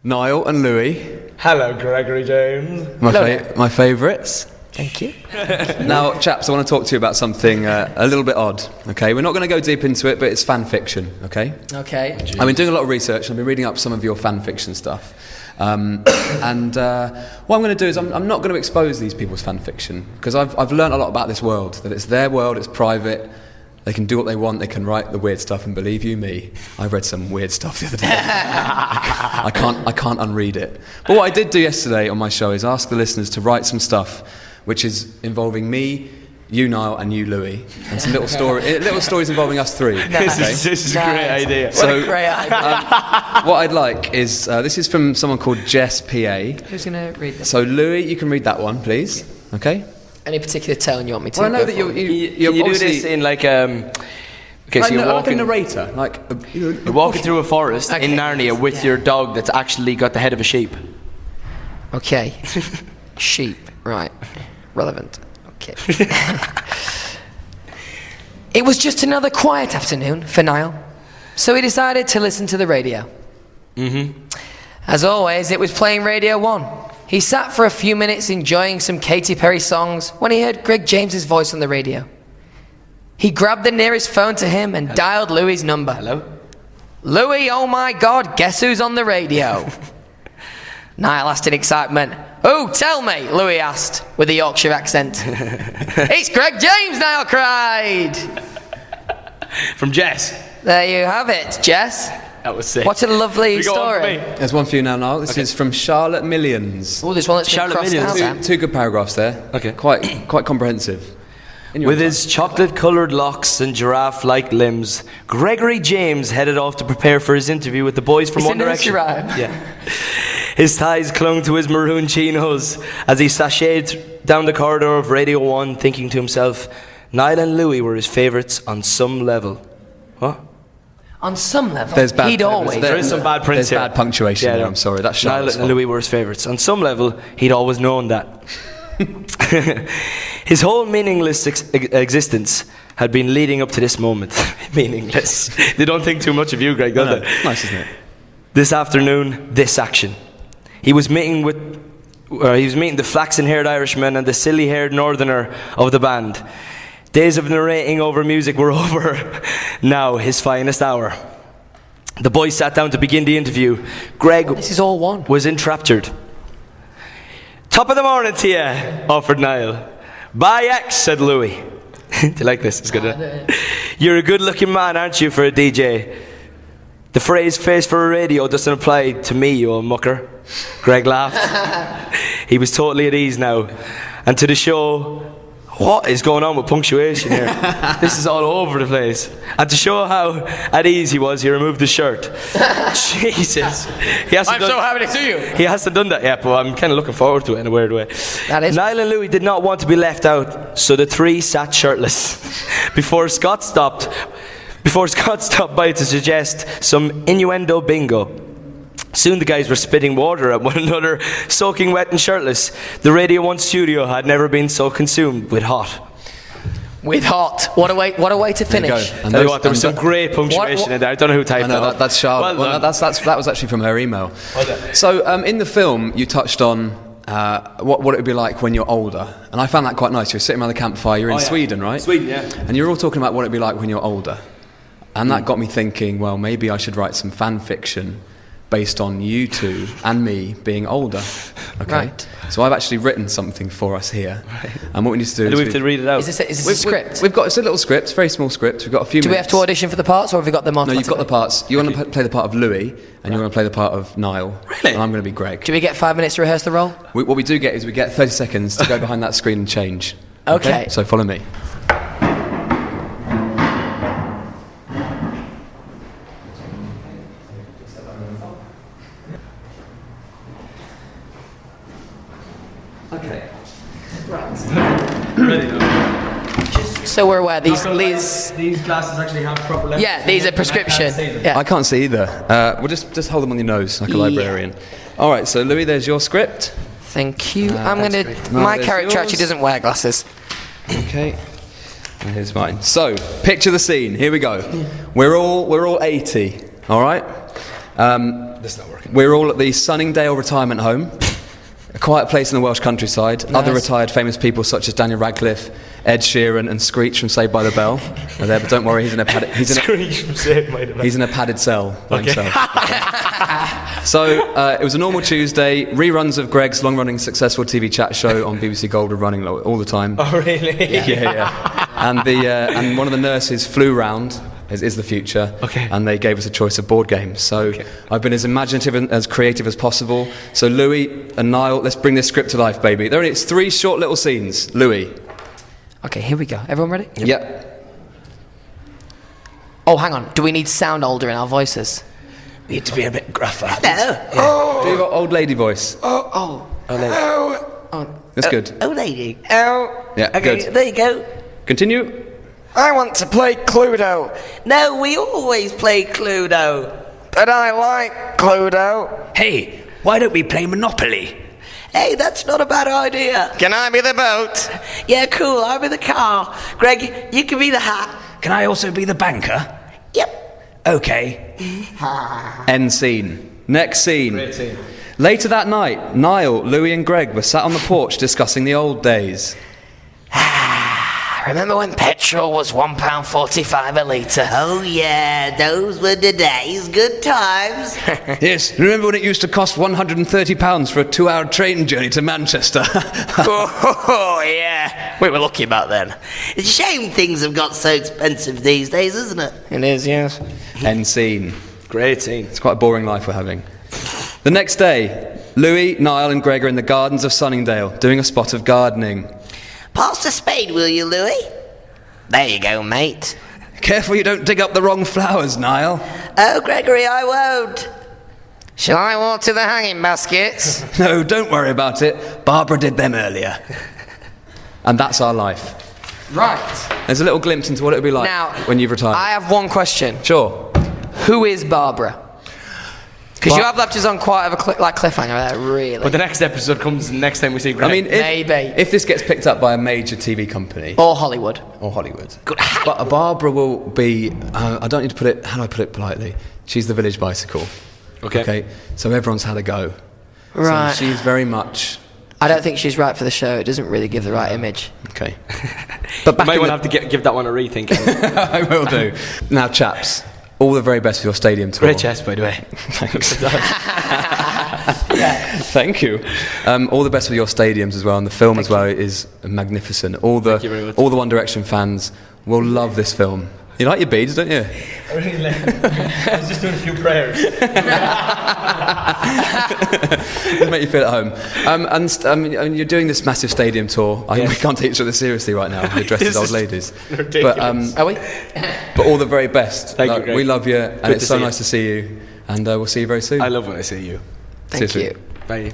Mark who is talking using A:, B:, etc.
A: Niall and Louis.
B: Hello, Gregory James.
A: My favourites.
C: Thank you.
A: Now, chaps, I want to talk to you about something a little bit odd, okay? We're not going to go deep into it, but it's fan fiction, okay?
C: Okay.
A: I've been doing a lot of research, and I've been reading up some of your fan fiction stuff. What I'm going to do is I'm not going to expose these people's fan fiction, because I've learned a lot about this world, that it's their world, it's private, they can do what they want, they can write the weird stuff, and believe you me, I read some weird stuff the other day. I can't unread it. But what I did do yesterday on my show is ask the listeners to write some stuff which is involving me, you, Niall, and you, Louis, and some little stories involving us three.
C: Nice.
A: Okay?
B: This is a great idea.
C: What a great idea.
A: What I'd like is, this is from someone called Jess PA.
C: Who's going to read this?
A: So, Louis, you can read that one, please. Okay?
C: Any particular tone you want me to?
A: Well, I know that
B: Can you do this in like okay, so you're
A: like a
B: walking,
A: narrator,
B: you're walking through a forest in Narnia with your dog that's actually got the head of a sheep.
C: Okay. Sheep. Right. Relevant. Okay. It was just another quiet afternoon for Niall, so he decided to listen to the radio. As always, it was playing Radio 1. He sat for a few minutes enjoying some Katy Perry songs when he heard Greg James's voice on the radio. He grabbed the nearest phone to him and dialed Louis' number.
B: Hello?
C: Louis, oh my God, guess who's on the radio? Niall asked in excitement. Oh, tell me, Louis asked with a Yorkshire accent. It's Greg James, Niall cried.
B: From Jess.
C: There you have it, Jess.
B: That was sick.
C: What a lovely
B: We got one for
C: story.
B: me.
A: There's one for you now, Niall. This is from Charlotte Millions.
C: Oh, there's one that's been
B: Charlotte
C: crossed
B: Millions.
C: out.
A: Two good paragraphs there.
B: Okay.
A: Quite comprehensive. In your
B: With
A: time.
B: his chocolate-coloured locks and giraffe-like limbs, Gregory James headed off to prepare for his interview with the boys from
C: It's a
B: One Direction.
C: nursery rhyme.
B: Yeah. His thighs clung to his maroon chinos as he sashayed down the corridor of Radio 1, thinking to himself, Niall and Louis were his favourites on some level. What?
C: On some level,
A: There's bad,
C: he'd always...
B: There is some bad prints
A: There's
B: here.
A: bad punctuation there,
B: no.
A: I'm sorry. That's
B: Niall
A: Charlotte's
B: and
A: fault.
B: Louis were his favourites. On some level, he'd always known that. His whole meaningless existence had been leading up to this moment. Meaningless. They don't think too much of you, Greg, do
A: No,
B: they?
A: nice, isn't it?
B: This afternoon, this action. He was meeting the flaxen-haired Irishman and the silly-haired northerner of the band. Days of narrating over music were over. Now, his finest hour. The boys sat down to begin the interview. Greg
C: This is all one.
B: was enraptured. Top of the morning to you, offered Niall. Bye, X, said Louis. Do you like this? It's good. You're a good-looking man, aren't you, for a DJ? The phrase face for a radio doesn't apply to me, you old mucker. Greg laughed. He was totally at ease now. And to the show, what is going on with punctuation here? This is all over the place. And to show how at ease he was, he removed the shirt. Jesus.
C: I'm so happy to see you.
B: He hasn't done that yet, but I'm kind of looking forward to it in a weird way.
C: That is-
B: Niall and Louis did not want to be left out, so the three sat shirtless. Before Scott stopped by to suggest some innuendo bingo. Soon the guys were spitting water at one another, soaking wet and shirtless. The Radio 1 studio had never been so consumed with hot.
C: With hot. What a way to
A: There you go.
C: finish.
A: And
B: Tell you
A: those-
B: what, there was
A: and
B: some great punctuation in there. I don't know who
A: I
B: typed
A: know,
B: that.
A: that's Charlotte.
B: Well done.
A: That was actually from her email. So, in the film, you touched on what it would be like when you're older. And I found that quite nice. You're sitting around the campfire, you're in Sweden, right?
B: Sweden, yeah.
A: And you're all talking about what it'd be like when you're older. And that got me thinking, well, maybe I should write some fan fiction based on you two and me being older. Okay.
C: Right.
A: So I've actually written something for us here. And what we need to do
B: Do
A: is
B: we have to read it out?
C: Is this a script?
A: We've got, it's a little script, very small script. We've got a few
C: Do we
A: minutes.
C: have to audition for the parts, or have we got them
A: No,
C: automatically?
A: you've got the parts. You want to play the part of Louis, and you want to play the part of Niall.
B: Really?
A: And I'm going to be Greg.
C: Do we get 5 minutes to rehearse the role?
A: What we do get is we get 30 seconds to go behind that screen and change.
C: Okay.
A: So follow me. Okay.
B: Ready now.
C: Just so we're aware, these
B: These glasses actually have proper lenses.
C: yeah, these are prescription. Yeah.
A: I can't see either. We'll just hold them on your nose like a
C: Yeah.
A: librarian. All right, so Louis, there's your script.
C: Thank you. I'm
A: that's
C: gonna.
A: great.
C: My
A: There's
C: character
A: yours.
C: actually doesn't wear glasses.
A: Okay. And here's mine. So, picture the scene. Here we go. We're all 80. All right.
B: This is not working.
A: We're all at the Sunningdale Retirement Home, a quiet place in the Welsh countryside.
C: Nice.
A: Other retired famous people such as Daniel Radcliffe, Ed Sheeran and Screech from Saved by the Bell are there, but don't worry, he's in a padded cell by himself. So it was a normal Tuesday. Reruns of Greg's long-running successful TV chat show on BBC Gold were running all the time.
B: Oh, really?
A: Yeah. And one of the nurses flew round. Is the future, and they gave us a choice of board games. So I've been as imaginative and as creative as possible. So Louis and Niall, let's bring this script to life, baby. It's 3 short little scenes. Louis.
C: Okay, here we go. Everyone ready?
A: Yep.
C: Oh, hang on. Do we need sound older in our voices?
B: We need to be a bit gruffer.
C: Hello.
A: Do your old lady voice.
C: Oh.
A: That's good.
D: Oh, lady.
C: Oh.
A: Yeah,
D: Okay,
A: good.
D: there you go.
A: Continue.
C: I want to play Cluedo,
D: No, we always play Cluedo.
C: but I like Cluedo.
B: Hey, why don't we play Monopoly?
D: Hey, that's not a bad idea.
C: Can I be the boat?
D: Yeah, cool, I'll be the car. Greg, you can be the hat.
B: Can I also be the banker?
D: Yep.
B: Okay.
A: End scene. Next scene.
B: Great scene.
A: Later that night, Niall, Louis and Greg were sat on the porch discussing the old days.
C: Remember when petrol was £1.45 a litre?
D: Oh, yeah, those were the days. Good times.
A: Yes, remember when it used to cost £130 for a 2-hour train journey to Manchester?
D: Oh, yeah. We were lucky back then. It's a shame things have got so expensive these days, isn't it?
C: It is, yes.
A: End scene.
B: Great scene.
A: It's quite a boring life we're having. The next day, Louis, Niall and Greg are in the gardens of Sunningdale doing a spot of gardening.
D: Pass the spade, will you, Louis?
C: There you go, mate.
A: Careful you don't dig up the wrong flowers, Niall.
D: Oh, Gregory, I won't.
C: Shall I water the hanging baskets?
A: No, don't worry about it. Barbara did them earlier. And that's our life.
C: Right.
A: There's a little glimpse into what it would be like
C: Now,
A: when you've retired.
C: I have one question.
A: Sure.
C: Who is Barbara? Because you have left us on quite a cliffhanger there, really.
B: But the next episode comes next time we see Greg.
A: I mean,
C: Maybe.
A: if this gets picked up by a major TV company
C: Or Hollywood.
A: or Hollywood, but Barbara will be. I don't need to put it. How do I put it politely? She's the village bicycle.
B: Okay.
A: So everyone's had a go.
C: Right.
A: So she's very much.
C: I don't think she's right for the show. It doesn't really give the right image.
A: Okay. But back
B: might
A: in
B: want to have to give that one a rethink.
A: I will do. Now, chaps, all the very best for your stadium tour.
B: Great chest, by the way.
A: Thanks. Thank you. All the best with your stadiums as well, and the film as well is magnificent.
B: Thank you very much.
A: All the One Direction fans will love this film. You like your beads, don't you?
B: I was just doing a few prayers.
A: It'll make you feel at home. And you're doing this massive stadium tour. We can't take each other seriously right now. You're dressed as old ladies.
B: Ridiculous.
A: But,
C: Are we?
A: but all the very best.
B: Thank you, Greg.
A: We love you, and
B: Good
A: it's
B: to
A: so
B: see you.
A: nice to see you. And we'll see you very soon.
B: I love when I see you.
C: Thank
A: See you
C: you.
A: soon.
B: Bye.